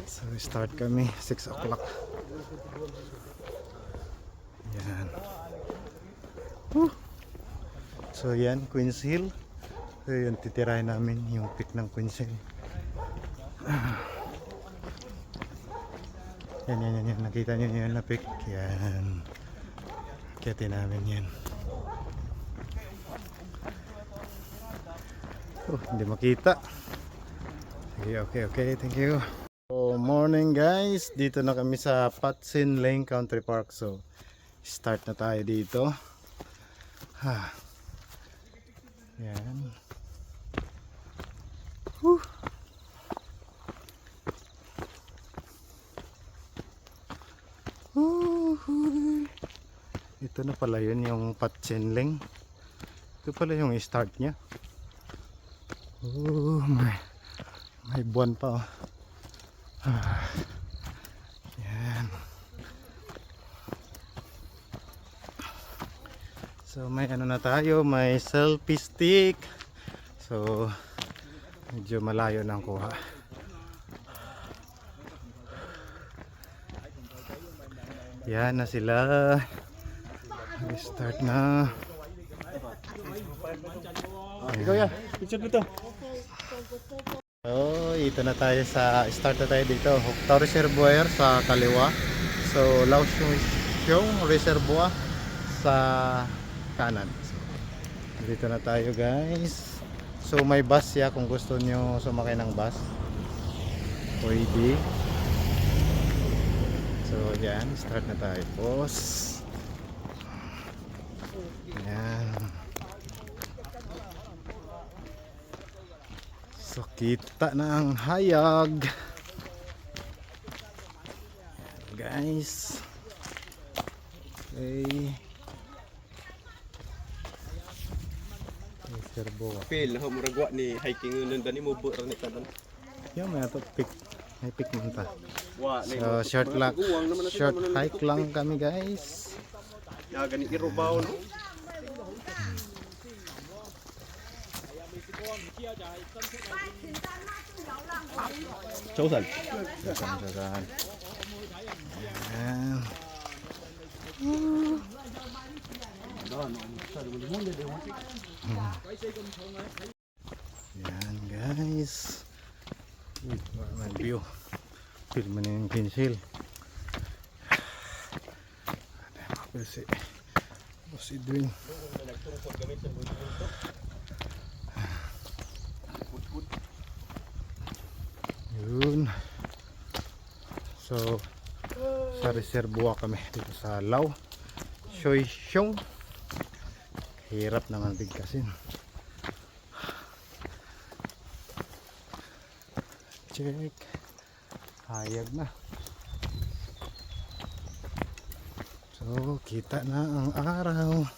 So start kami 6 o'clock. Yan. So yan, Queens Hill. So yun, titirahin namin yung peak ng Queens Hill. Yan. Nakita nyo yan na peak. Yan. Akitin namin yan. Hindi makita. Sige, okay. Thank you. So, morning guys. Dito na kami sa Patsin Lane Country Park. So, start na tayo dito. Yan. Ito na pala yun, yung Patsin Lane. Ito pala yung start nya. May buwan pa oh. Yan. So may ano na tayo, may selfie stick. So medyo malayo nang kuha. Yan na sila. Start na. Ikaw yan, picture dito. So, ito na tayo sa start na tayo dito. Huktaw Reservoir sa kaliwa. So, Laosyong Reservoir sa kanan. So, dito na tayo guys. So, may bus ya kung gusto nyo sumakay ng bus. Pwede. So, yan. Start na tayo boss. Yan. So kita na ang hayag. Ayan, guys. Okay. Serbo. Feel na muragwa ni hiking nundan ni mo bura ni tanan. Yo may ato pick. May pick man ta. So So short hike lang kami guys. Ya gani irubaw no. Chausan. Jalan. Ayan. Yan guys. May view. Film na yung Queens Hill. Ano si Boss Edwin. Yun. So sa reservoir kami dito sa Lao Shoysyong. Hirap naman bigkasin. Check. Hayag na. So kita na ang araw.